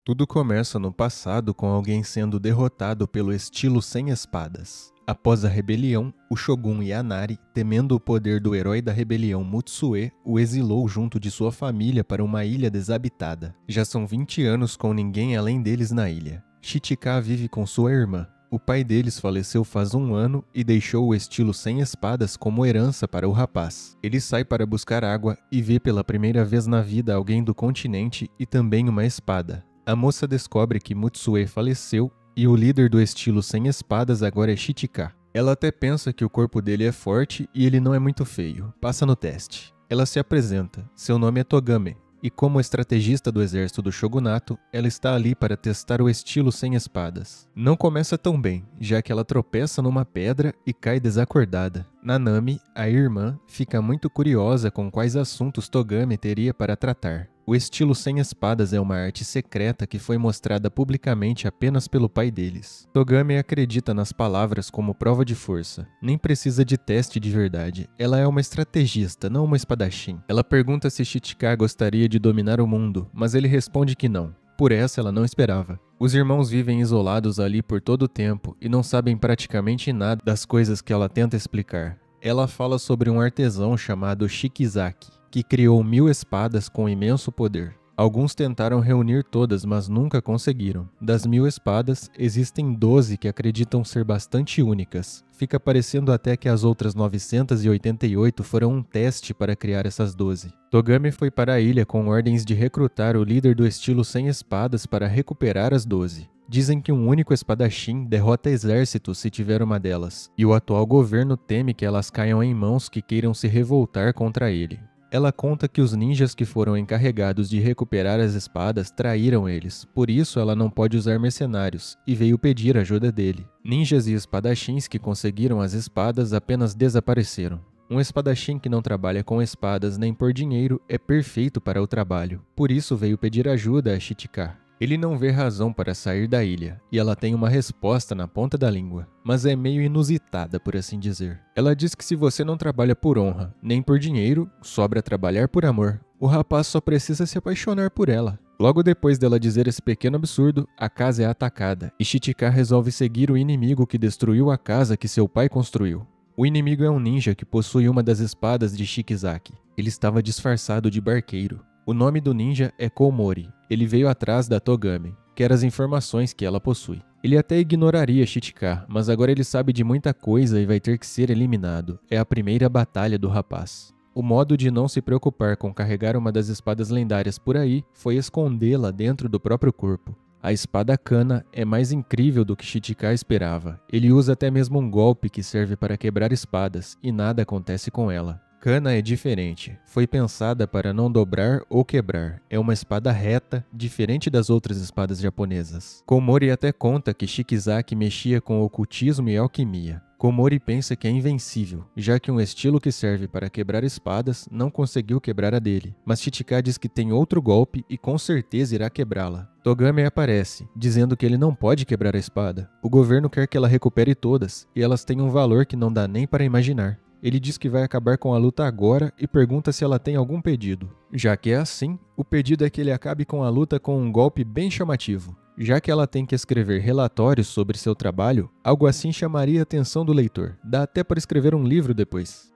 Tudo começa no passado com alguém sendo derrotado pelo estilo sem espadas. Após a rebelião, o Shogun Yanari, temendo o poder do herói da rebelião Mutsue, o exilou junto de sua família para uma ilha desabitada. Já são 20 anos com ninguém além deles na ilha. Shichika vive com sua irmã. O pai deles faleceu faz 1 ano e deixou o estilo sem espadas como herança para o rapaz. Ele sai para buscar água e vê pela primeira vez na vida alguém do continente e também uma espada. A moça descobre que Mutsue faleceu e o líder do estilo sem espadas agora é Shichika. Ela até pensa que o corpo dele é forte e ele não é muito feio. Passa no teste. Ela se apresenta. Seu nome é Togame. E como estrategista do exército do shogunato, ela está ali para testar o estilo sem espadas. Não começa tão bem, já que ela tropeça numa pedra e cai desacordada. Nanami, a irmã, fica muito curiosa com quais assuntos Togame teria para tratar. O estilo sem espadas é uma arte secreta que foi mostrada publicamente apenas pelo pai deles. Togame acredita nas palavras como prova de força. Nem precisa de teste de verdade. Ela é uma estrategista, não uma espadachim. Ela pergunta se Shichika gostaria de dominar o mundo, mas ele responde que não. Por essa ela não esperava. Os irmãos vivem isolados ali por todo o tempo e não sabem praticamente nada das coisas que ela tenta explicar. Ela fala sobre um artesão chamado Shikizaki, que criou 1000 espadas com imenso poder. Alguns tentaram reunir todas, mas nunca conseguiram. Das 1000 espadas, existem 12 que acreditam ser bastante únicas. Fica parecendo até que as outras 988 foram um teste para criar essas 12. Togame foi para a ilha com ordens de recrutar o líder do estilo sem espadas para recuperar as 12. Dizem que um único espadachim derrota exércitos se tiver uma delas, e o atual governo teme que elas caiam em mãos que queiram se revoltar contra ele. Ela conta que os ninjas que foram encarregados de recuperar as espadas traíram eles, por isso ela não pode usar mercenários, e veio pedir ajuda dele. Ninjas e espadachins que conseguiram as espadas apenas desapareceram. Um espadachim que não trabalha com espadas nem por dinheiro é perfeito para o trabalho, por isso veio pedir ajuda a Shichika. Ele não vê razão para sair da ilha, e ela tem uma resposta na ponta da língua, mas é meio inusitada, por assim dizer. Ela diz que se você não trabalha por honra, nem por dinheiro, sobra trabalhar por amor. O rapaz só precisa se apaixonar por ela. Logo depois dela dizer esse pequeno absurdo, a casa é atacada, e Shichika resolve seguir o inimigo que destruiu a casa que seu pai construiu. O inimigo é um ninja que possui uma das espadas de Shikizaki. Ele estava disfarçado de barqueiro. O nome do ninja é Koumori. Ele veio atrás da Togame, quer as informações que ela possui. Ele até ignoraria Shichika, mas agora ele sabe de muita coisa e vai ter que ser eliminado. É a primeira batalha do rapaz. O modo de não se preocupar com carregar uma das espadas lendárias por aí foi escondê-la dentro do próprio corpo. A espada Kana é mais incrível do que Shichika esperava. Ele usa até mesmo um golpe que serve para quebrar espadas e nada acontece com ela. Kana é diferente, foi pensada para não dobrar ou quebrar, é uma espada reta, diferente das outras espadas japonesas. Koumori até conta que Shikizaki mexia com ocultismo e alquimia. Koumori pensa que é invencível, já que um estilo que serve para quebrar espadas não conseguiu quebrar a dele, mas Shichika diz que tem outro golpe e com certeza irá quebrá-la. Togame aparece, dizendo que ele não pode quebrar a espada. O governo quer que ela recupere todas, e elas têm um valor que não dá nem para imaginar. Ele diz que vai acabar com a luta agora e pergunta se ela tem algum pedido. Já que é assim, o pedido é que ele acabe com a luta com um golpe bem chamativo. Já que ela tem que escrever relatórios sobre seu trabalho, algo assim chamaria a atenção do leitor. Dá até para escrever um livro depois.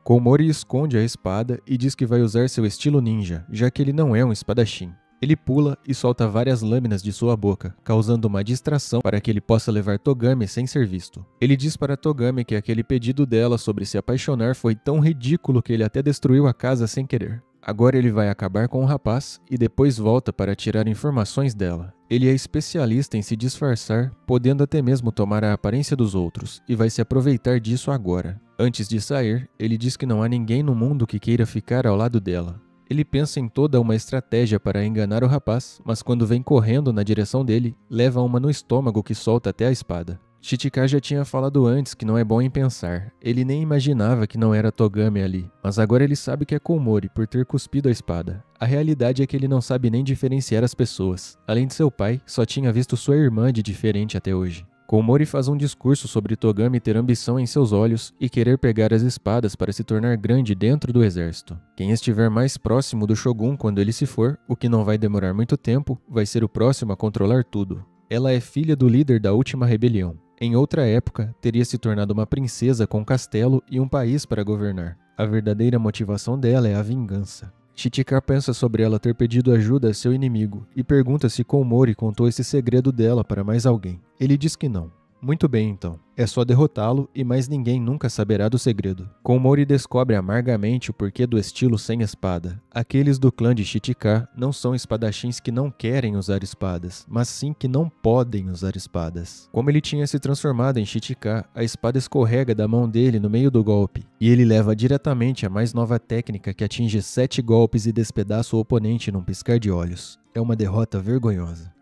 Koumori esconde a espada e diz que vai usar seu estilo ninja, já que ele não é um espadachim. Ele pula e solta várias lâminas de sua boca, causando uma distração para que ele possa levar Togame sem ser visto. Ele diz para Togame que aquele pedido dela sobre se apaixonar foi tão ridículo que ele até destruiu a casa sem querer. Agora ele vai acabar com o rapaz e depois volta para tirar informações dela. Ele é especialista em se disfarçar, podendo até mesmo tomar a aparência dos outros, e vai se aproveitar disso agora. Antes de sair, ele diz que não há ninguém no mundo que queira ficar ao lado dela. Ele pensa em toda uma estratégia para enganar o rapaz, mas quando vem correndo na direção dele, leva uma no estômago que solta até a espada. Shichika já tinha falado antes que não é bom em pensar. Ele nem imaginava que não era Togame ali, mas agora ele sabe que é Koumori por ter cuspido a espada. A realidade é que ele não sabe nem diferenciar as pessoas. Além de seu pai, só tinha visto sua irmã de diferente até hoje. Koumori faz um discurso sobre Togami ter ambição em seus olhos e querer pegar as espadas para se tornar grande dentro do exército. Quem estiver mais próximo do Shogun quando ele se for, o que não vai demorar muito tempo, vai ser o próximo a controlar tudo. Ela é filha do líder da última rebelião. Em outra época, teria se tornado uma princesa com castelo e um país para governar. A verdadeira motivação dela é a vingança. Chichika pensa sobre ela ter pedido ajuda a seu inimigo e pergunta se Koumori contou esse segredo dela para mais alguém. Ele diz que não. Muito bem então, é só derrotá-lo e mais ninguém nunca saberá do segredo. Koumori descobre amargamente o porquê do estilo sem espada. Aqueles do clã de Chichika não são espadachins que não querem usar espadas, mas sim que não podem usar espadas. Como ele tinha se transformado em Chichika, a espada escorrega da mão dele no meio do golpe, e ele leva diretamente a mais nova técnica que atinge 7 golpes e despedaça o oponente num piscar de olhos. É uma derrota vergonhosa.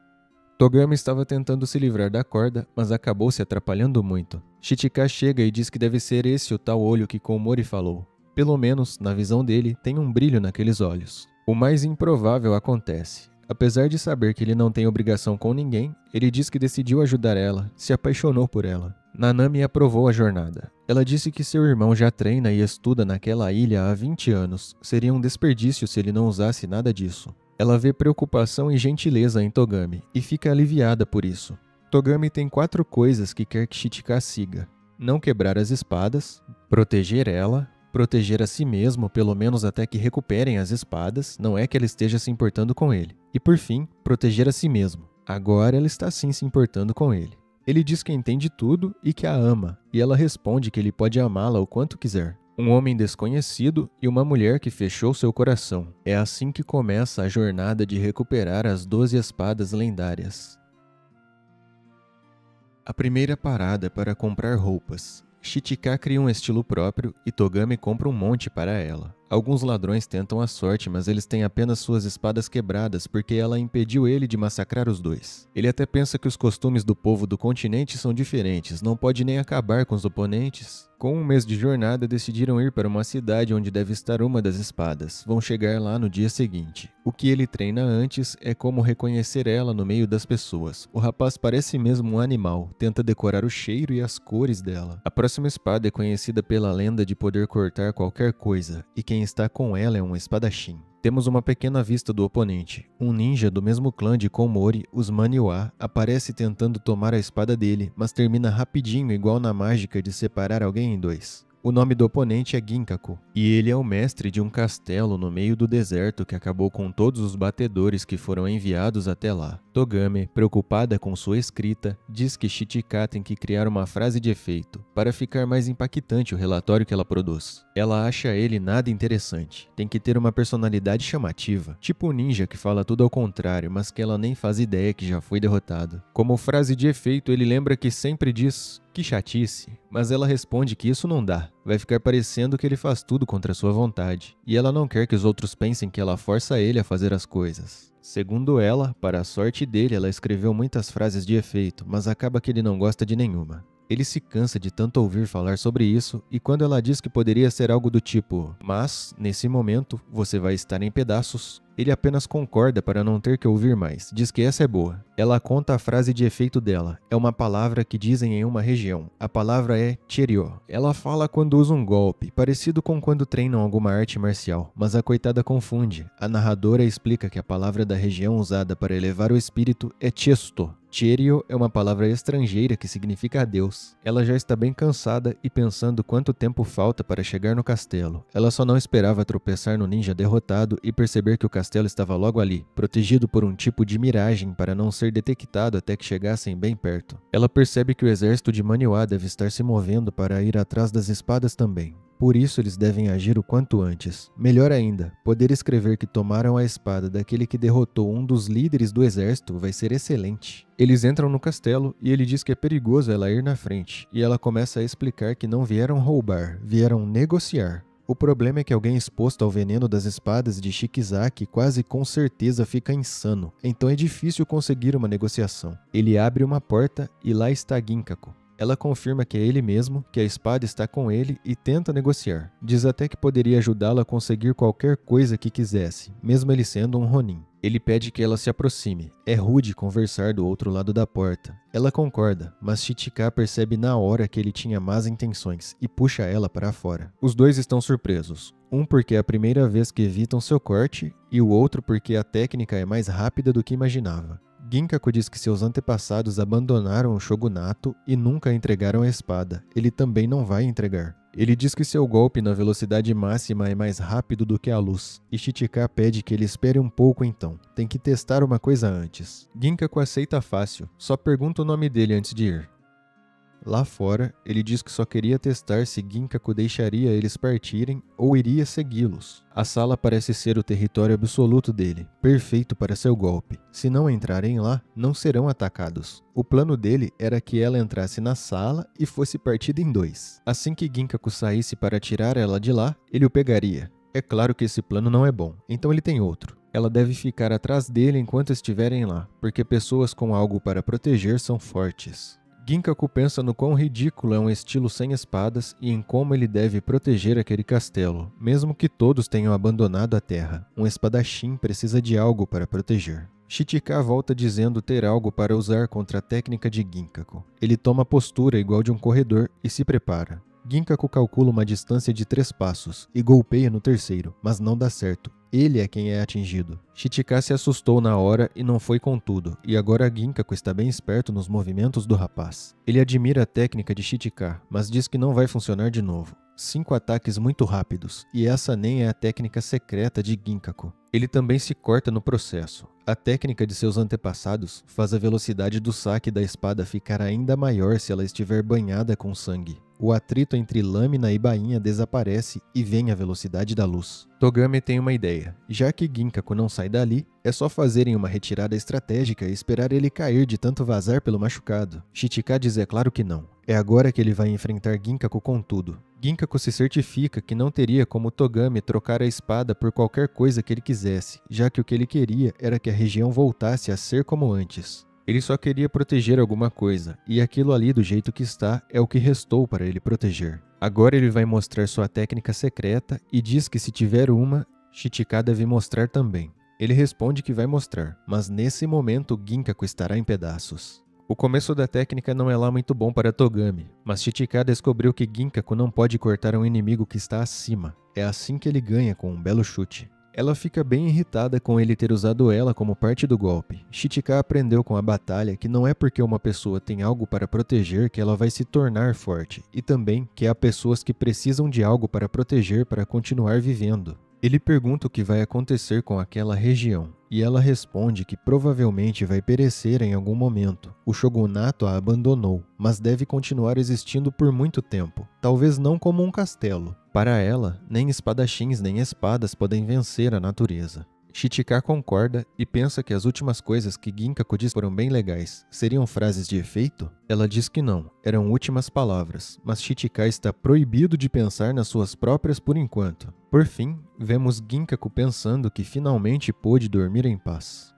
Togami estava tentando se livrar da corda, mas acabou se atrapalhando muito. Chichika chega e diz que deve ser esse o tal olho que Koumori falou. Pelo menos, na visão dele, tem um brilho naqueles olhos. O mais improvável acontece. Apesar de saber que ele não tem obrigação com ninguém, ele diz que decidiu ajudar ela, se apaixonou por ela. Nanami aprovou a jornada. Ela disse que seu irmão já treina e estuda naquela ilha há 20 anos. Seria um desperdício se ele não usasse nada disso. Ela vê preocupação e gentileza em Togami e fica aliviada por isso. Togami tem 4 coisas que quer que Chichika siga: não quebrar as espadas, proteger ela, proteger a si mesmo, pelo menos até que recuperem as espadas, não é que ela esteja se importando com ele. E por fim, proteger a si mesmo. Agora ela está sim se importando com ele. Ele diz que entende tudo e que a ama, e ela responde que ele pode amá-la o quanto quiser. Um homem desconhecido e uma mulher que fechou seu coração. É assim que começa a jornada de recuperar as 12 espadas lendárias. A primeira parada é para comprar roupas. Chichika cria um estilo próprio e Togami compra um monte para ela. Alguns ladrões tentam a sorte, mas eles têm apenas suas espadas quebradas porque ela impediu ele de massacrar os dois. Ele até pensa que os costumes do povo do continente são diferentes, não pode nem acabar com os oponentes. Com um mês de jornada, decidiram ir para uma cidade onde deve estar uma das espadas. Vão chegar lá no dia seguinte. O que ele treina antes é como reconhecer ela no meio das pessoas. O rapaz parece mesmo um animal, tenta decorar o cheiro e as cores dela. A próxima espada é conhecida pela lenda de poder cortar qualquer coisa, e quem está com ela é um espadachim. Temos uma pequena vista do oponente. Um ninja do mesmo clã de Koumori, os Maniwa, aparece tentando tomar a espada dele, mas termina rapidinho igual na mágica de separar alguém em 2. O nome do oponente é Ginkaku, e ele é o mestre de um castelo no meio do deserto que acabou com todos os batedores que foram enviados até lá. Togami, preocupada com sua escrita, diz que Chichika tem que criar uma frase de efeito, para ficar mais impactante o relatório que ela produz. Ela acha ele nada interessante, tem que ter uma personalidade chamativa, tipo um ninja que fala tudo ao contrário, mas que ela nem faz ideia que já foi derrotado. Como frase de efeito, ele lembra que sempre diz: "Que chatice", mas ela responde que isso não dá. Vai ficar parecendo que ele faz tudo contra sua vontade, e ela não quer que os outros pensem que ela força ele a fazer as coisas. Segundo ela, para a sorte dele, ela escreveu muitas frases de efeito, mas acaba que ele não gosta de nenhuma. Ele se cansa de tanto ouvir falar sobre isso, e quando ela diz que poderia ser algo do tipo "mas, nesse momento, você vai estar em pedaços", ele apenas concorda para não ter que ouvir mais, diz que essa é boa. Ela conta a frase de efeito dela, é uma palavra que dizem em uma região, a palavra é Cheryo. Ela fala quando usa um golpe, parecido com quando treinam alguma arte marcial, mas a coitada confunde. A narradora explica que a palavra da região usada para elevar o espírito é Chesto. Cheryo é uma palavra estrangeira que significa adeus. Ela já está bem cansada e pensando quanto tempo falta para chegar no castelo. Ela só não esperava tropeçar no ninja derrotado e perceber que o castelo estava logo ali, protegido por um tipo de miragem para não ser detectado até que chegassem bem perto. Ela percebe que o exército de Maniwa deve estar se movendo para ir atrás das espadas também. Por isso eles devem agir o quanto antes. Melhor ainda, poder escrever que tomaram a espada daquele que derrotou um dos líderes do exército vai ser excelente. Eles entram no castelo e ele diz que é perigoso ela ir na frente, e ela começa a explicar que não vieram roubar, vieram negociar. O problema é que alguém exposto ao veneno das espadas de Shikizaki quase com certeza fica insano, então é difícil conseguir uma negociação. Ele abre uma porta e lá está Ginkaku. Ela confirma que é ele mesmo, que a espada está com ele e tenta negociar. Diz até que poderia ajudá-la a conseguir qualquer coisa que quisesse, mesmo ele sendo um Ronin. Ele pede que ela se aproxime. É rude conversar do outro lado da porta. Ela concorda, mas Chichika percebe na hora que ele tinha más intenções e puxa ela para fora. Os dois estão surpresos. Um porque é a primeira vez que evitam seu corte e o outro porque a técnica é mais rápida do que imaginava. Ginkaku diz que seus antepassados abandonaram o shogunato e nunca entregaram a espada. Ele também não vai entregar. Ele diz que seu golpe na velocidade máxima é mais rápido do que a luz, e Chichika pede que ele espere um pouco então. Tem que testar uma coisa antes. Ginkaku aceita fácil, só pergunta o nome dele antes de ir. Lá fora, ele diz que só queria testar se Ginkaku deixaria eles partirem ou iria segui-los. A sala parece ser o território absoluto dele, perfeito para seu golpe. Se não entrarem lá, não serão atacados. O plano dele era que ela entrasse na sala e fosse partida em dois. Assim que Ginkaku saísse para tirar ela de lá, ele o pegaria. É claro que esse plano não é bom, então ele tem outro. Ela deve ficar atrás dele enquanto estiverem lá, porque pessoas com algo para proteger são fortes. Ginkaku pensa no quão ridículo é um estilo sem espadas e em como ele deve proteger aquele castelo, mesmo que todos tenham abandonado a terra. Um espadachim precisa de algo para proteger. Chichika volta dizendo ter algo para usar contra a técnica de Ginkaku. Ele toma a postura igual de um corredor e se prepara. Ginkaku calcula uma distância de 3 passos e golpeia no terceiro, mas não dá certo. Ele é quem é atingido. Chichika se assustou na hora e não foi com tudo, e agora Ginkaku está bem esperto nos movimentos do rapaz. Ele admira a técnica de Chichika, mas diz que não vai funcionar de novo. 5 ataques muito rápidos, e essa nem é a técnica secreta de Ginkaku. Ele também se corta no processo. A técnica de seus antepassados faz a velocidade do saque da espada ficar ainda maior se ela estiver banhada com sangue. O atrito entre lâmina e bainha desaparece e vem a velocidade da luz. Togame tem uma ideia. Já que Ginkaku não sai dali, é só fazerem uma retirada estratégica e esperar ele cair de tanto vazar pelo machucado. Chichika diz é claro que não. É agora que ele vai enfrentar Ginkaku com tudo. Ginkaku se certifica que não teria como Togame trocar a espada por qualquer coisa que ele quisesse, já que o que ele queria era que a região voltasse a ser como antes. Ele só queria proteger alguma coisa, e aquilo ali do jeito que está é o que restou para ele proteger. Agora ele vai mostrar sua técnica secreta e diz que se tiver uma, Chichika deve mostrar também. Ele responde que vai mostrar, mas nesse momento Ginkaku estará em pedaços. O começo da técnica não é lá muito bom para Togame, mas Chichika descobriu que Ginkaku não pode cortar um inimigo que está acima. É assim que ele ganha com um belo chute. Ela fica bem irritada com ele ter usado ela como parte do golpe. Chichika aprendeu com a batalha que não é porque uma pessoa tem algo para proteger que ela vai se tornar forte, e também que há pessoas que precisam de algo para proteger para continuar vivendo. Ele pergunta o que vai acontecer com aquela região, e ela responde que provavelmente vai perecer em algum momento. O shogunato a abandonou, mas deve continuar existindo por muito tempo, talvez não como um castelo. Para ela, nem espadachins nem espadas podem vencer a natureza. Chichika concorda e pensa que as últimas coisas que Ginkaku diz foram bem legais. Seriam frases de efeito? Ela diz que não, eram últimas palavras, mas Chichika está proibido de pensar nas suas próprias por enquanto. Por fim, vemos Ginkaku pensando que finalmente pôde dormir em paz.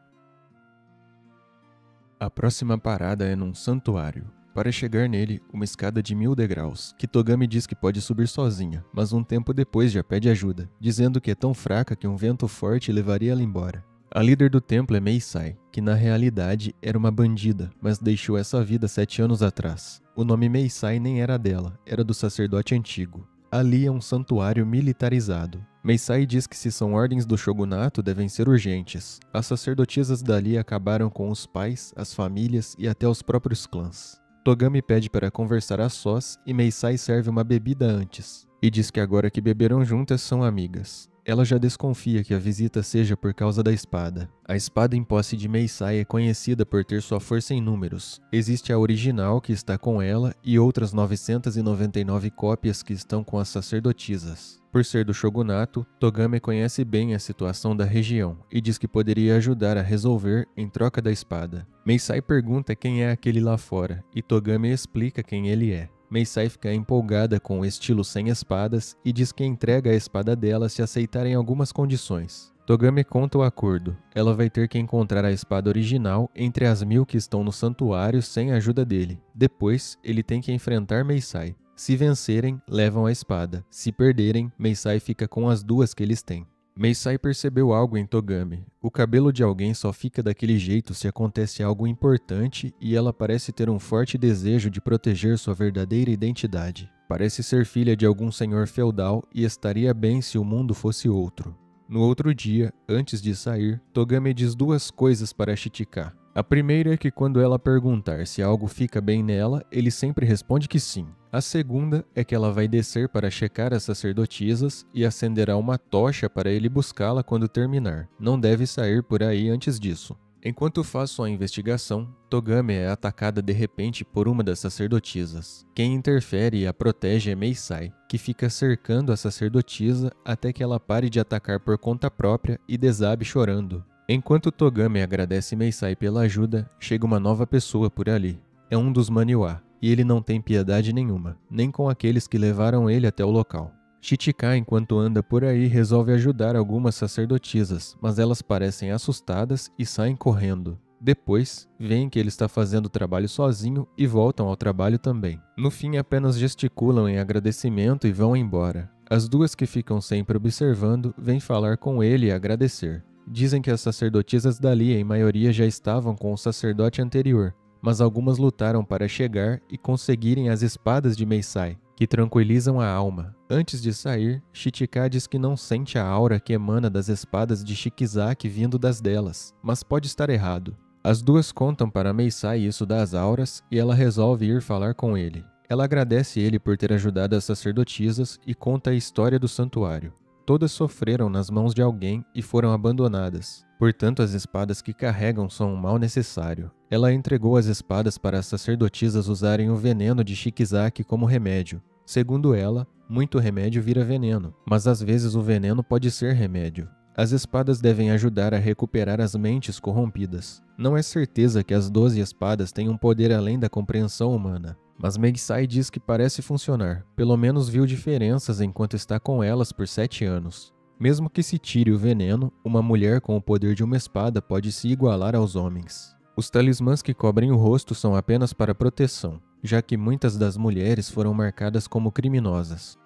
A próxima parada é num santuário. Para chegar nele, uma escada de 1000 degraus, que Togame diz que pode subir sozinha, mas um tempo depois já pede ajuda, dizendo que é tão fraca que um vento forte levaria ela embora. A líder do templo é Meisai, que na realidade era uma bandida, mas deixou essa vida 7 anos atrás. O nome Meisai nem era dela, era do sacerdote antigo. Ali é um santuário militarizado. Meisai diz que se são ordens do shogunato devem ser urgentes. As sacerdotisas dali acabaram com os pais, as famílias e até os próprios clãs. Togame pede para conversar a sós e Meisai serve uma bebida antes, e diz que agora que beberam juntas são amigas. Ela já desconfia que a visita seja por causa da espada. A espada em posse de Meisai é conhecida por ter sua força em números. Existe a original que está com ela e outras 999 cópias que estão com as sacerdotisas. Por ser do shogunato, Togame conhece bem a situação da região e diz que poderia ajudar a resolver em troca da espada. Meisai pergunta quem é aquele lá fora e Togame explica quem ele é. Meisai fica empolgada com o estilo sem espadas e diz que entrega a espada dela se aceitarem algumas condições. Togame conta o acordo. Ela vai ter que encontrar a espada original entre as 1000 que estão no santuário sem a ajuda dele. Depois, ele tem que enfrentar Meisai. Se vencerem, levam a espada. Se perderem, Meisai fica com as 2 que eles têm. Meisai percebeu algo em Togame. O cabelo de alguém só fica daquele jeito se acontece algo importante e ela parece ter um forte desejo de proteger sua verdadeira identidade. Parece ser filha de algum senhor feudal e estaria bem se o mundo fosse outro. No outro dia, antes de sair, Togame diz duas coisas para Chichika. A primeira é que quando ela perguntar se algo fica bem nela, ele sempre responde que sim. A segunda é que ela vai descer para checar as sacerdotisas e acenderá uma tocha para ele buscá-la quando terminar. Não deve sair por aí antes disso. Enquanto faz sua investigação, Togame é atacada de repente por uma das sacerdotisas. Quem interfere e a protege é Meisai, que fica cercando a sacerdotisa até que ela pare de atacar por conta própria e desabe chorando. Enquanto Togame agradece Meisai pela ajuda, chega uma nova pessoa por ali. É um dos Maniwa, e ele não tem piedade nenhuma, nem com aqueles que levaram ele até o local. Chichika, enquanto anda por aí, resolve ajudar algumas sacerdotisas, mas elas parecem assustadas e saem correndo. Depois, veem que ele está fazendo o trabalho sozinho e voltam ao trabalho também. No fim, apenas gesticulam em agradecimento e vão embora. As duas que ficam sempre observando, vêm falar com ele e agradecer. Dizem que as sacerdotisas dali, em maioria, já estavam com o sacerdote anterior, mas algumas lutaram para chegar e conseguirem as espadas de Meisai, que tranquilizam a alma. Antes de sair, Chichika diz que não sente a aura que emana das espadas de Shikizaki vindo das delas, mas pode estar errado. As duas contam para Meisai isso das auras e ela resolve ir falar com ele. Ela agradece ele por ter ajudado as sacerdotisas e conta a história do santuário. Todas sofreram nas mãos de alguém e foram abandonadas. Portanto, as espadas que carregam são um mal necessário. Ela entregou as espadas para as sacerdotisas usarem o veneno de Shikizaki como remédio. Segundo ela, muito remédio vira veneno, mas às vezes o veneno pode ser remédio. As espadas devem ajudar a recuperar as mentes corrompidas. Não é certeza que as 12 espadas têm um poder além da compreensão humana. Mas Meisai diz que parece funcionar, pelo menos viu diferenças enquanto está com elas por 7 anos. Mesmo que se tire o veneno, uma mulher com o poder de uma espada pode se igualar aos homens. Os talismãs que cobrem o rosto são apenas para proteção, já que muitas das mulheres foram marcadas como criminosas.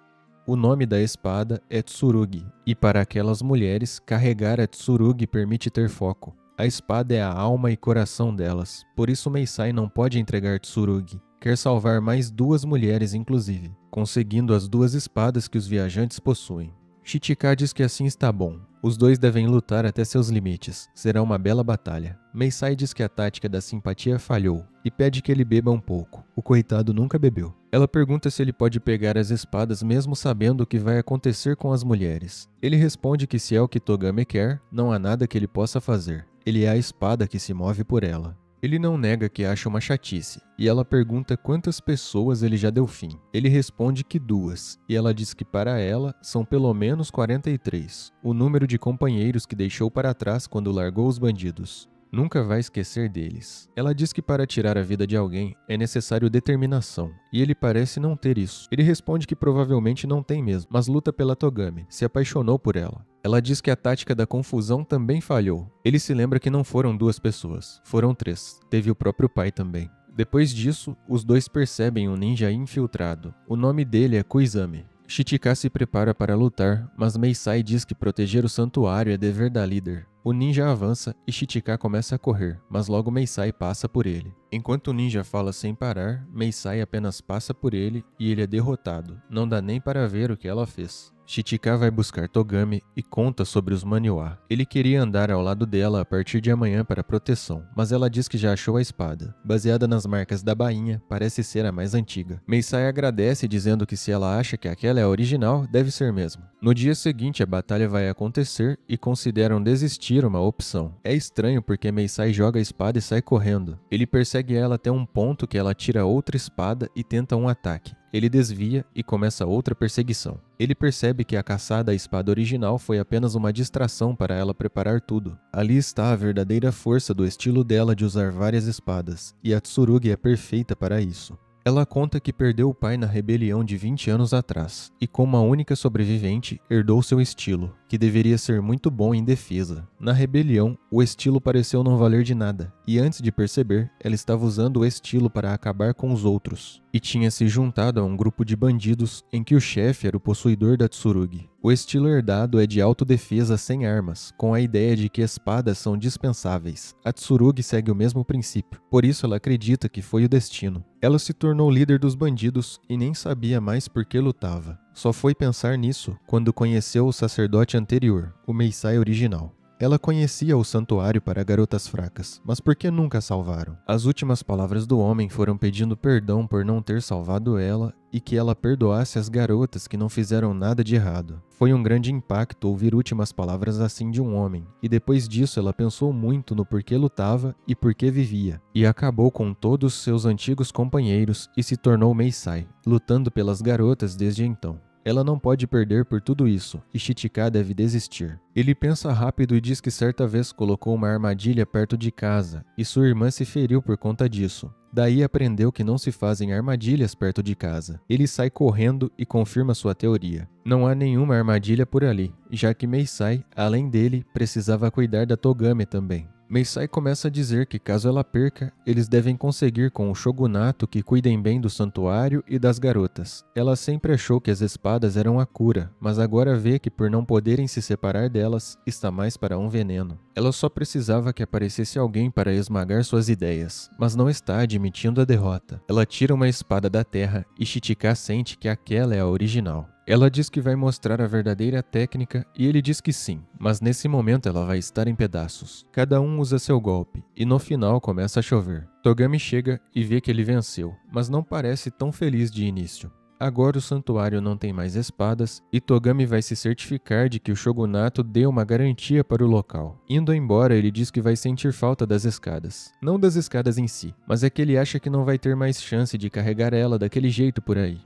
O nome da espada é Tsurugi, e para aquelas mulheres, carregar a Tsurugi permite ter foco. A espada é a alma e coração delas, por isso Meisai não pode entregar Tsurugi. Quer salvar mais 2 mulheres inclusive, conseguindo as 2 espadas que os viajantes possuem. Chichika diz que assim está bom. Os dois devem lutar até seus limites. Será uma bela batalha. Meisai diz que a tática da simpatia falhou e pede que ele beba um pouco. O coitado nunca bebeu. Ela pergunta se ele pode pegar as espadas mesmo sabendo o que vai acontecer com as mulheres. Ele responde que se é o que Togame quer, não há nada que ele possa fazer. Ele é a espada que se move por ela. Ele não nega que acha uma chatice, e ela pergunta quantas pessoas ele já deu fim. Ele responde que 2, e ela diz que para ela são pelo menos 43, o número de companheiros que deixou para trás quando largou os bandidos. Nunca vai esquecer deles. Ela diz que para tirar a vida de alguém é necessário determinação, e ele parece não ter isso. Ele responde que provavelmente não tem mesmo, mas luta pela Togame, se apaixonou por ela. Ela diz que a tática da confusão também falhou. Ele se lembra que não foram 2 pessoas, foram 3. Teve o próprio pai também. Depois disso, os dois percebem um ninja infiltrado. O nome dele é Kuizame. Chichika se prepara para lutar, mas Meisai diz que proteger o santuário é dever da líder. O ninja avança e Chichika começa a correr, mas logo Meisai passa por ele. Enquanto o ninja fala sem parar, Meisai apenas passa por ele e ele é derrotado. Não dá nem para ver o que ela fez. Chichika vai buscar Togame e conta sobre os Maniwa. Ele queria andar ao lado dela a partir de amanhã para proteção, mas ela diz que já achou a espada. Baseada nas marcas da bainha, parece ser a mais antiga. Meisai agradece dizendo que se ela acha que aquela é a original, deve ser mesmo. No dia seguinte a batalha vai acontecer e consideram desistir uma opção. É estranho porque Meisai joga a espada e sai correndo. Ele persegue ela até um ponto que ela tira outra espada e tenta um ataque. Ele desvia e começa outra perseguição. Ele percebe que a caçada à espada original foi apenas uma distração para ela preparar tudo. Ali está a verdadeira força do estilo dela de usar várias espadas, e a Tsurugi é perfeita para isso. Ela conta que perdeu o pai na rebelião de 20 anos atrás, e como a única sobrevivente, herdou seu estilo. que deveria ser muito bom em defesa. Na rebelião, o estilo pareceu não valer de nada, e antes de perceber, ela estava usando o estilo para acabar com os outros, e tinha se juntado a um grupo de bandidos em que o chefe era o possuidor da Tsurugi. O estilo herdado é de autodefesa sem armas, com a ideia de que espadas são dispensáveis. A Tsurugi segue o mesmo princípio, por isso ela acredita que foi o destino. Ela se tornou líder dos bandidos e nem sabia mais por que lutava. Só foi pensar nisso quando conheceu o sacerdote anterior, o Meisai original. Ela conhecia o santuário para garotas fracas, mas por que nunca a salvaram? As últimas palavras do homem foram pedindo perdão por não ter salvado ela e que ela perdoasse as garotas que não fizeram nada de errado. Foi um grande impacto ouvir últimas palavras assim de um homem, e depois disso ela pensou muito no porquê lutava e porquê vivia, e acabou com todos seus antigos companheiros e se tornou Meisai, lutando pelas garotas desde então. Ela não pode perder por tudo isso, e Chichika deve desistir. Ele pensa rápido e diz que certa vez colocou uma armadilha perto de casa, e sua irmã se feriu por conta disso. Daí aprendeu que não se fazem armadilhas perto de casa. Ele sai correndo e confirma sua teoria. Não há nenhuma armadilha por ali, já que Meisai, além dele, precisava cuidar da Togame também. Meisai começa a dizer que caso ela perca, eles devem conseguir com o shogunato que cuidem bem do santuário e das garotas. Ela sempre achou que as espadas eram a cura, mas agora vê que por não poderem se separar delas, está mais para um veneno. Ela só precisava que aparecesse alguém para esmagar suas ideias, mas não está admitindo a derrota. Ela tira uma espada da terra e Chichika sente que aquela é a original. Ela diz que vai mostrar a verdadeira técnica e ele diz que sim, mas nesse momento ela vai estar em pedaços. Cada um usa seu golpe e no final começa a chover. Togame chega e vê que ele venceu, mas não parece tão feliz de início. Agora o santuário não tem mais espadas e Togame vai se certificar de que o shogunato deu uma garantia para o local. Indo embora, ele diz que vai sentir falta das escadas. Não das escadas em si, mas é que ele acha que não vai ter mais chance de carregar ela daquele jeito por aí.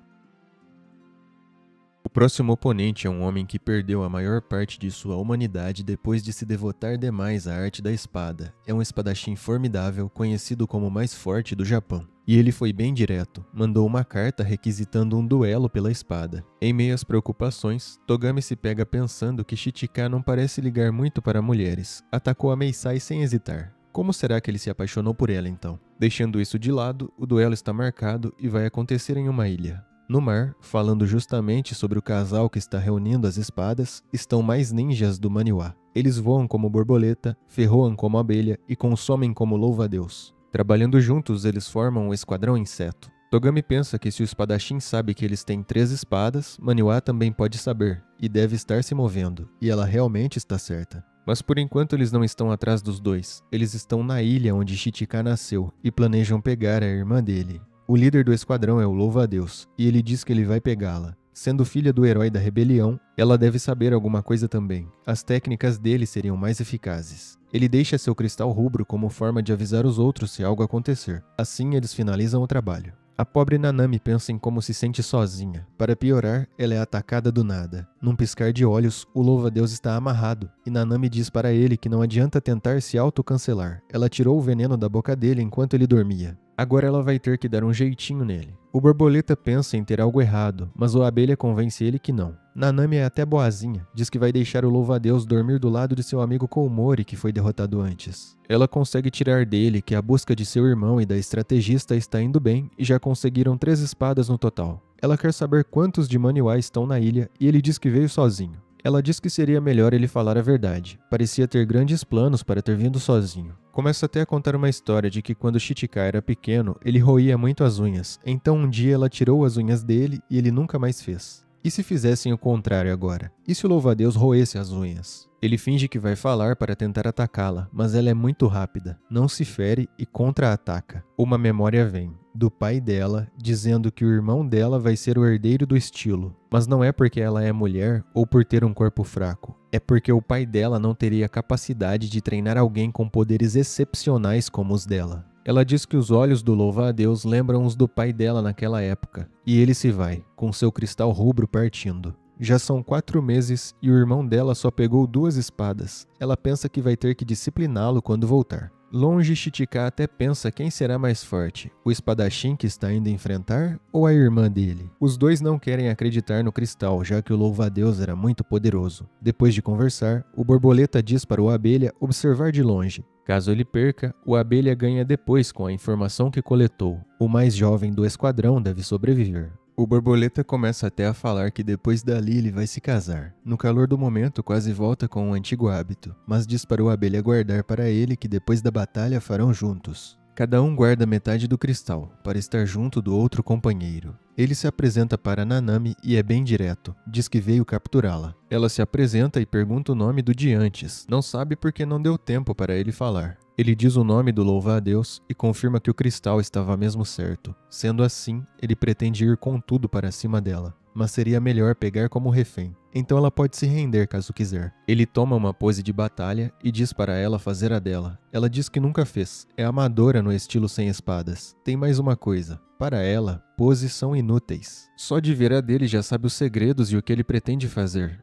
O próximo oponente é um homem que perdeu a maior parte de sua humanidade depois de se devotar demais à arte da espada. É um espadachim formidável, conhecido como o mais forte do Japão. E ele foi bem direto, mandou uma carta requisitando um duelo pela espada. Em meio às preocupações, Togame se pega pensando que Chichika não parece ligar muito para mulheres. Atacou a Meisai sem hesitar. Como será que ele se apaixonou por ela então? Deixando isso de lado, o duelo está marcado e vai acontecer em uma ilha. No mar, falando justamente sobre o casal que está reunindo as espadas, estão mais ninjas do Maniwa. Eles voam como borboleta, ferroam como abelha e consomem como louva-a-Deus. Trabalhando juntos, eles formam um esquadrão inseto. Togame pensa que se o espadachim sabe que eles têm 3 espadas, Maniwa também pode saber, e deve estar se movendo, e ela realmente está certa. Mas por enquanto eles não estão atrás dos dois, eles estão na ilha onde Chichika nasceu, e planejam pegar a irmã dele. O líder do esquadrão é o louva-a-Deus, e ele diz que ele vai pegá-la. Sendo filha do herói da rebelião, ela deve saber alguma coisa também. As técnicas dele seriam mais eficazes. Ele deixa seu cristal rubro como forma de avisar os outros se algo acontecer. Assim eles finalizam o trabalho. A pobre Nanami pensa em como se sente sozinha. Para piorar, ela é atacada do nada. Num piscar de olhos, o louva-a-Deus está amarrado, e Nanami diz para ele que não adianta tentar se autocancelar. Ela tirou o veneno da boca dele enquanto ele dormia. Agora ela vai ter que dar um jeitinho nele. O borboleta pensa em ter algo errado, mas o abelha convence ele que não. Nanami é até boazinha, diz que vai deixar o louva-a-Deus dormir do lado de seu amigo Koumori, que foi derrotado antes. Ela consegue tirar dele que a busca de seu irmão e da estrategista está indo bem e já conseguiram 3 espadas no total. Ela quer saber quantos de Maniwa estão na ilha e ele diz que veio sozinho. Ela diz que seria melhor ele falar a verdade. Parecia ter grandes planos para ter vindo sozinho. Começa até a contar uma história de que quando Chichika era pequeno, ele roía muito as unhas. Então um dia ela tirou as unhas dele e ele nunca mais fez. E se fizessem o contrário agora? E se o louva-a-Deus roesse as unhas? Ele finge que vai falar para tentar atacá-la, mas ela é muito rápida, não se fere e contra-ataca. Uma memória vem, do pai dela, dizendo que o irmão dela vai ser o herdeiro do estilo. Mas não é porque ela é mulher ou por ter um corpo fraco. É porque o pai dela não teria capacidade de treinar alguém com poderes excepcionais como os dela. Ela diz que os olhos do louva-a-Deus lembram os do pai dela naquela época, e ele se vai, com seu cristal rubro partindo. Já são 4 meses e o irmão dela só pegou 2 espadas. Ela pensa que vai ter que discipliná-lo quando voltar. Longe, Chitika até pensa quem será mais forte, o espadachim que está indo enfrentar ou a irmã dele. Os dois não querem acreditar no cristal, já que o louva-a-Deus era muito poderoso. Depois de conversar, o borboleta diz para o abelha observar de longe. Caso ele perca, o abelha ganha depois com a informação que coletou. O mais jovem do esquadrão deve sobreviver. O borboleta começa até a falar que depois dali ele vai se casar. No calor do momento, quase volta com um antigo hábito, mas diz para o abelha guardar para ele que depois da batalha farão juntos. Cada um guarda metade do cristal, para estar junto do outro companheiro. Ele se apresenta para Nanami e é bem direto, diz que veio capturá-la. Ela se apresenta e pergunta o nome do de antes, não sabe porque não deu tempo para ele falar. Ele diz o nome do louva-a-Deus e confirma que o cristal estava mesmo certo. Sendo assim, ele pretende ir com tudo para cima dela, mas seria melhor pegar como refém. Então ela pode se render caso quiser. Ele toma uma pose de batalha e diz para ela fazer a dela. Ela diz que nunca fez, é amadora no estilo sem espadas. Tem mais uma coisa. Para ela, poses são inúteis. Só de ver a dele já sabe os segredos e o que ele pretende fazer.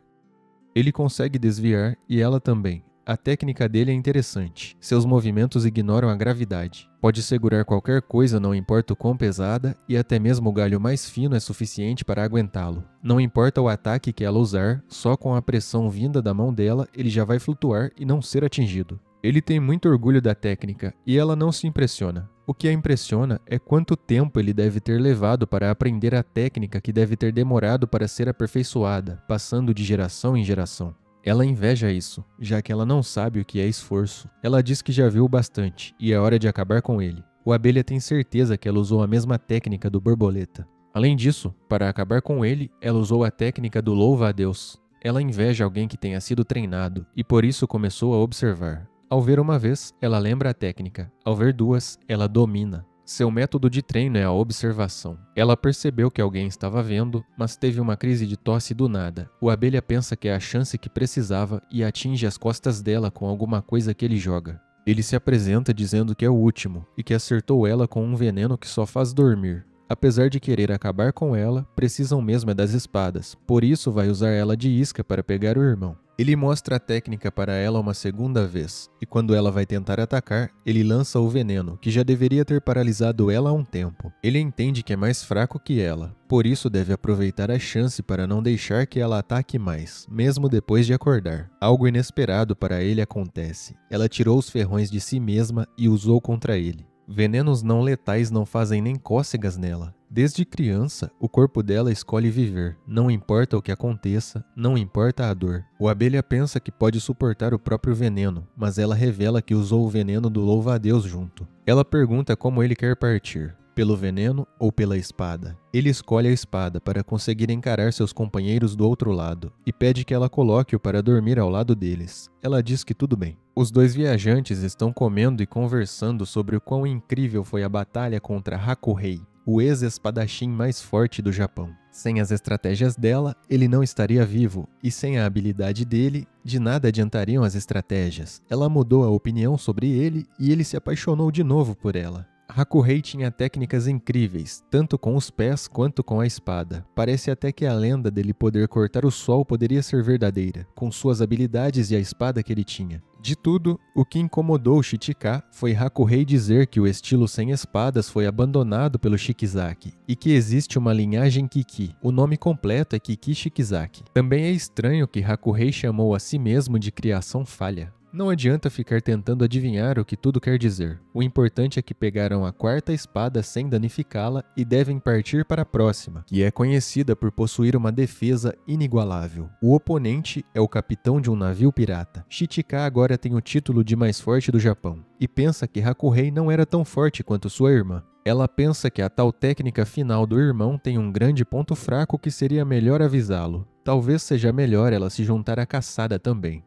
Ele consegue desviar e ela também. A técnica dele é interessante. Seus movimentos ignoram a gravidade. Pode segurar qualquer coisa, não importa o quão pesada, e até mesmo o galho mais fino é suficiente para aguentá-lo. Não importa o ataque que ela usar, só com a pressão vinda da mão dela, ele já vai flutuar e não ser atingido. Ele tem muito orgulho da técnica, e ela não se impressiona. O que a impressiona é quanto tempo ele deve ter levado para aprender a técnica que deve ter demorado para ser aperfeiçoada, passando de geração em geração. Ela inveja isso, já que ela não sabe o que é esforço. Ela diz que já viu bastante, e é hora de acabar com ele. O abelha tem certeza que ela usou a mesma técnica do borboleta. Além disso, para acabar com ele, ela usou a técnica do louva-a-Deus. Ela inveja alguém que tenha sido treinado, e por isso começou a observar. Ao ver uma vez, ela lembra a técnica. Ao ver duas, ela domina. Seu método de treino é a observação. Ela percebeu que alguém estava vendo, mas teve uma crise de tosse do nada. O abelha pensa que é a chance que precisava e atinge as costas dela com alguma coisa que ele joga. Ele se apresenta dizendo que é o último e que acertou ela com um veneno que só faz dormir. Apesar de querer acabar com ela, precisam mesmo é das espadas, por isso vai usar ela de isca para pegar o irmão. Ele mostra a técnica para ela uma segunda vez, e quando ela vai tentar atacar, ele lança o veneno, que já deveria ter paralisado ela há um tempo. Ele entende que é mais fraco que ela, por isso deve aproveitar a chance para não deixar que ela ataque mais, mesmo depois de acordar. Algo inesperado para ele acontece. Ela tirou os ferrões de si mesma e usou contra ele. Venenos não letais não fazem nem cócegas nela. Desde criança, o corpo dela escolhe viver. Não importa o que aconteça, não importa a dor. O abelha pensa que pode suportar o próprio veneno, mas ela revela que usou o veneno do louva-a-Deus junto. Ela pergunta como ele quer partir. Pelo veneno ou pela espada? Ele escolhe a espada para conseguir encarar seus companheiros do outro lado e pede que ela coloque-o para dormir ao lado deles. Ela diz que tudo bem. Os dois viajantes estão comendo e conversando sobre o quão incrível foi a batalha contra Hakurei, o ex-espadachim mais forte do Japão. Sem as estratégias dela, ele não estaria vivo, e sem a habilidade dele, de nada adiantariam as estratégias. Ela mudou a opinião sobre ele e ele se apaixonou de novo por ela. Hakurei tinha técnicas incríveis, tanto com os pés quanto com a espada. Parece até que a lenda dele poder cortar o sol poderia ser verdadeira, com suas habilidades e a espada que ele tinha. De tudo, o que incomodou Chitika foi Hakurei dizer que o estilo sem espadas foi abandonado pelo Shikizaki, e que existe uma linhagem Kiki. O nome completo é Kiki Shikizaki. Também é estranho que Hakurei chamou a si mesmo de criação falha. Não adianta ficar tentando adivinhar o que tudo quer dizer. O importante é que pegaram a quarta espada sem danificá-la e devem partir para a próxima, que é conhecida por possuir uma defesa inigualável. O oponente é o capitão de um navio pirata. Chitika agora tem o título de mais forte do Japão, e pensa que Hakurei não era tão forte quanto sua irmã. Ela pensa que a tal técnica final do irmão tem um grande ponto fraco que seria melhor avisá-lo. Talvez seja melhor ela se juntar à caçada também.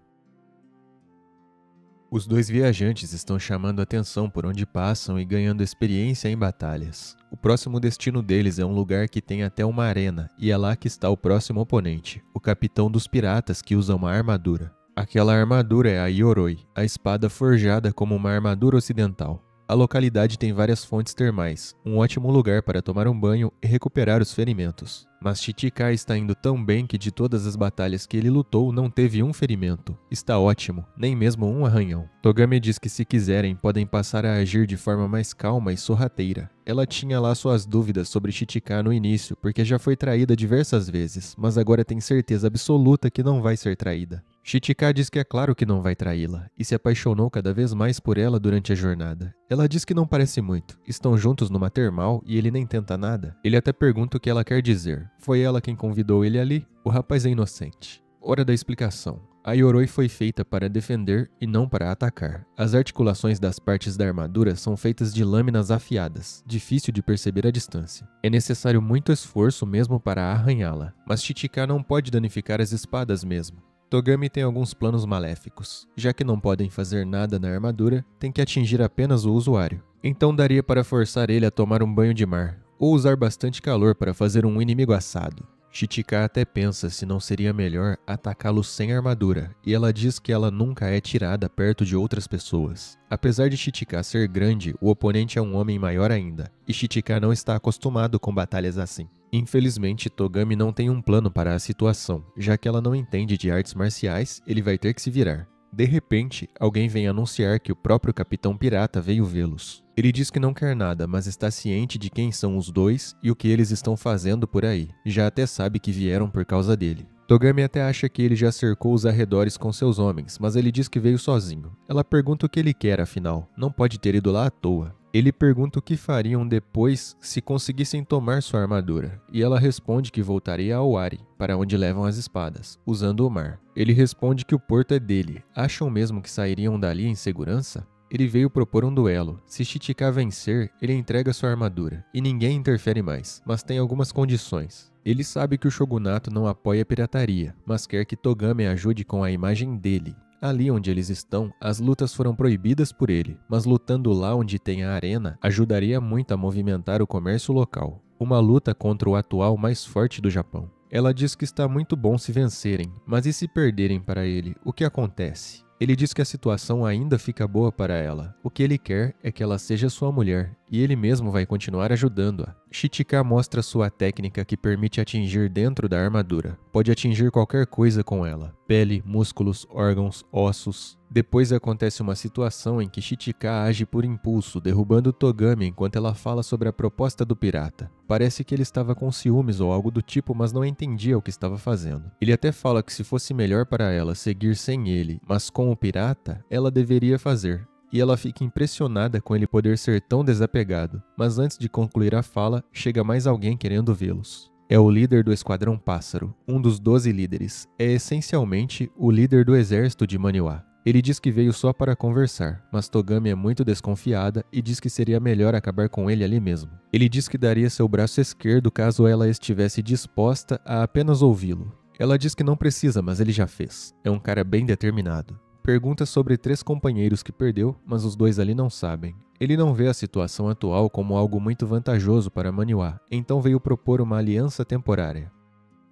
Os dois viajantes estão chamando atenção por onde passam e ganhando experiência em batalhas. O próximo destino deles é um lugar que tem até uma arena, e é lá que está o próximo oponente, o capitão dos piratas que usa uma armadura. Aquela armadura é a Yoroi, a espada forjada como uma armadura ocidental. A localidade tem várias fontes termais, um ótimo lugar para tomar um banho e recuperar os ferimentos. Mas Chichika está indo tão bem que de todas as batalhas que ele lutou não teve um ferimento. Está ótimo, nem mesmo um arranhão. Togami diz que se quiserem podem passar a agir de forma mais calma e sorrateira. Ela tinha lá suas dúvidas sobre Chichika no início, porque já foi traída diversas vezes, mas agora tem certeza absoluta que não vai ser traída. Chichika diz que é claro que não vai traí-la, e se apaixonou cada vez mais por ela durante a jornada. Ela diz que não parece muito, estão juntos numa termal e ele nem tenta nada. Ele até pergunta o que ela quer dizer. Foi ela quem convidou ele ali? O rapaz é inocente. Hora da explicação. A Yoroi foi feita para defender e não para atacar. As articulações das partes da armadura são feitas de lâminas afiadas, difícil de perceber à distância. É necessário muito esforço mesmo para arranhá-la, mas Chichika não pode danificar as espadas mesmo. Togami tem alguns planos maléficos. Já que não podem fazer nada na armadura, tem que atingir apenas o usuário. Então daria para forçar ele a tomar um banho de mar, ou usar bastante calor para fazer um inimigo assado. Chichika até pensa se não seria melhor atacá-lo sem armadura, e ela diz que ela nunca é tirada perto de outras pessoas. Apesar de Chichika ser grande, o oponente é um homem maior ainda, e Chichika não está acostumado com batalhas assim. Infelizmente, Togami não tem um plano para a situação, já que ela não entende de artes marciais, ele vai ter que se virar. De repente, alguém vem anunciar que o próprio Capitão Pirata veio vê-los. Ele diz que não quer nada, mas está ciente de quem são os dois e o que eles estão fazendo por aí. Já até sabe que vieram por causa dele. Togami até acha que ele já cercou os arredores com seus homens, mas ele diz que veio sozinho. Ela pergunta o que ele quer, afinal. Não pode ter ido lá à toa. Ele pergunta o que fariam depois se conseguissem tomar sua armadura, e ela responde que voltaria a Owari, para onde levam as espadas, usando o mar. Ele responde que o porto é dele. Acham mesmo que sairiam dali em segurança? Ele veio propor um duelo. Se Chichika vencer, ele entrega sua armadura, e ninguém interfere mais, mas tem algumas condições. Ele sabe que o shogunato não apoia a pirataria, mas quer que Togami ajude com a imagem dele. Ali onde eles estão, as lutas foram proibidas por ele, mas lutando lá onde tem a arena ajudaria muito a movimentar o comércio local. Uma luta contra o atual mais forte do Japão. Ela diz que está muito bom se vencerem, mas e se perderem para ele, o que acontece? Ele diz que a situação ainda fica boa para ela. O que ele quer é que ela seja sua mulher, e ele mesmo vai continuar ajudando-a. Chichika mostra sua técnica que permite atingir dentro da armadura. Pode atingir qualquer coisa com ela. Pele, músculos, órgãos, ossos. Depois acontece uma situação em que Chichika age por impulso, derrubando Togami enquanto ela fala sobre a proposta do pirata. Parece que ele estava com ciúmes ou algo do tipo, mas não entendia o que estava fazendo. Ele até fala que se fosse melhor para ela seguir sem ele, mas com o pirata, ela deveria fazer. E ela fica impressionada com ele poder ser tão desapegado. Mas antes de concluir a fala, chega mais alguém querendo vê-los. É o líder do Esquadrão Pássaro, um dos 12 líderes. É essencialmente o líder do exército de Maniwa. Ele diz que veio só para conversar, mas Togami é muito desconfiada e diz que seria melhor acabar com ele ali mesmo. Ele diz que daria seu braço esquerdo caso ela estivesse disposta a apenas ouvi-lo. Ela diz que não precisa, mas ele já fez. É um cara bem determinado. Pergunta sobre 3 companheiros que perdeu, mas os 2 ali não sabem. Ele não vê a situação atual como algo muito vantajoso para Maniwa, então veio propor uma aliança temporária.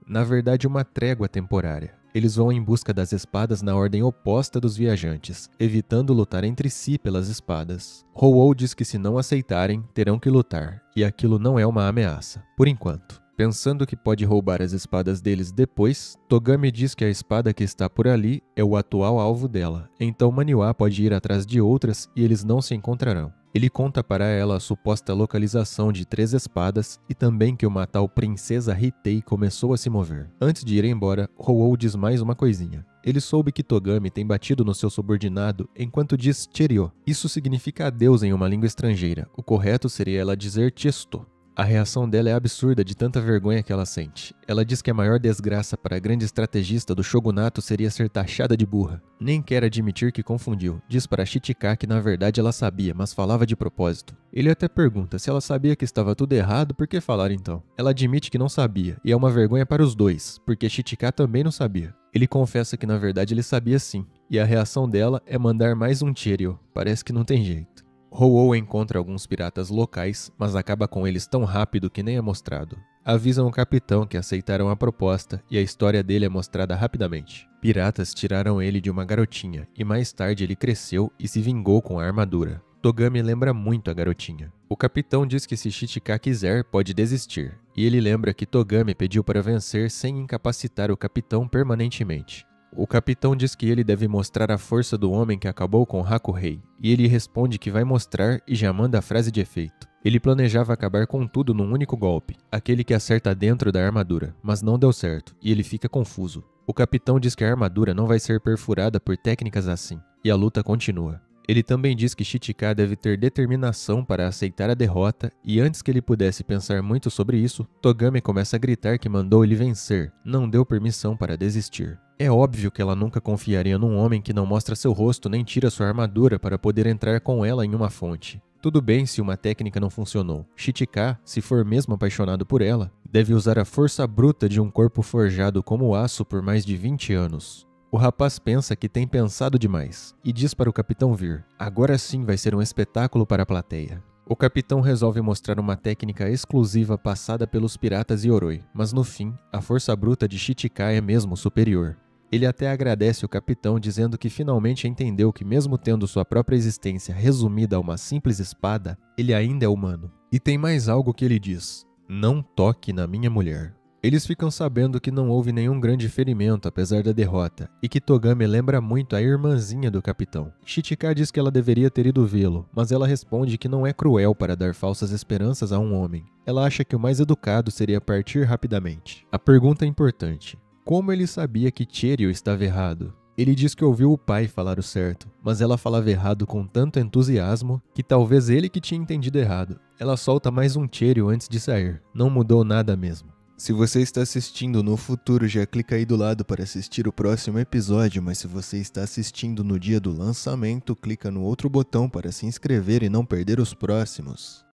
Na verdade, uma trégua temporária. Eles vão em busca das espadas na ordem oposta dos viajantes, evitando lutar entre si pelas espadas. Hou diz que se não aceitarem, terão que lutar, e aquilo não é uma ameaça, por enquanto. Pensando que pode roubar as espadas deles depois, Togami diz que a espada que está por ali é o atual alvo dela, então Maniwa pode ir atrás de outras e eles não se encontrarão. Ele conta para ela a suposta localização de 3 espadas e também que uma tal princesa Hitei começou a se mover. Antes de ir embora, Hou diz mais uma coisinha. Ele soube que Togami tem batido no seu subordinado enquanto diz Cheryo. Isso significa adeus em uma língua estrangeira. O correto seria ela dizer Chesto. A reação dela é absurda de tanta vergonha que ela sente. Ela diz que a maior desgraça para a grande estrategista do shogunato seria ser taxada de burra. Nem quer admitir que confundiu. Diz para Chichika que na verdade ela sabia, mas falava de propósito. Ele até pergunta se ela sabia que estava tudo errado, por que falar então? Ela admite que não sabia, e é uma vergonha para os dois, porque Chichika também não sabia. Ele confessa que na verdade ele sabia sim, e a reação dela é mandar mais um Cheryo. Parece que não tem jeito. Hou encontra alguns piratas locais, mas acaba com eles tão rápido que nem é mostrado. Avisam o capitão que aceitaram a proposta e a história dele é mostrada rapidamente. Piratas tiraram ele de uma garotinha e mais tarde ele cresceu e se vingou com a armadura. Togami lembra muito a garotinha. O capitão diz que se Chichika quiser, pode desistir, e ele lembra que Togami pediu para vencer sem incapacitar o capitão permanentemente. O capitão diz que ele deve mostrar a força do homem que acabou com Hakurei, e ele responde que vai mostrar e já manda a frase de efeito. Ele planejava acabar com tudo num único golpe, aquele que acerta dentro da armadura, mas não deu certo, e ele fica confuso. O capitão diz que a armadura não vai ser perfurada por técnicas assim, e a luta continua. Ele também diz que Chichika deve ter determinação para aceitar a derrota, e antes que ele pudesse pensar muito sobre isso, Togami começa a gritar que mandou ele vencer, não deu permissão para desistir. É óbvio que ela nunca confiaria num homem que não mostra seu rosto nem tira sua armadura para poder entrar com ela em uma fonte. Tudo bem se uma técnica não funcionou. Chichika, se for mesmo apaixonado por ela, deve usar a força bruta de um corpo forjado como aço por mais de 20 anos. O rapaz pensa que tem pensado demais e diz para o capitão vir. Agora sim vai ser um espetáculo para a plateia. O capitão resolve mostrar uma técnica exclusiva passada pelos piratas Yoroi, mas no fim, a força bruta de Chichika é mesmo superior. Ele até agradece o capitão dizendo que finalmente entendeu que mesmo tendo sua própria existência resumida a uma simples espada, ele ainda é humano. E tem mais algo que ele diz: não toque na minha mulher. Eles ficam sabendo que não houve nenhum grande ferimento apesar da derrota, e que Togami lembra muito a irmãzinha do capitão. Chichika diz que ela deveria ter ido vê-lo, mas ela responde que não é cruel para dar falsas esperanças a um homem. Ela acha que o mais educado seria partir rapidamente. A pergunta é importante: como ele sabia que Cherio estava errado? Ele diz que ouviu o pai falar o certo, mas ela falava errado com tanto entusiasmo que talvez ele que tinha entendido errado. Ela solta mais um Cherio antes de sair. Não mudou nada mesmo. Se você está assistindo no futuro, já clica aí do lado para assistir o próximo episódio, mas se você está assistindo no dia do lançamento, clica no outro botão para se inscrever e não perder os próximos.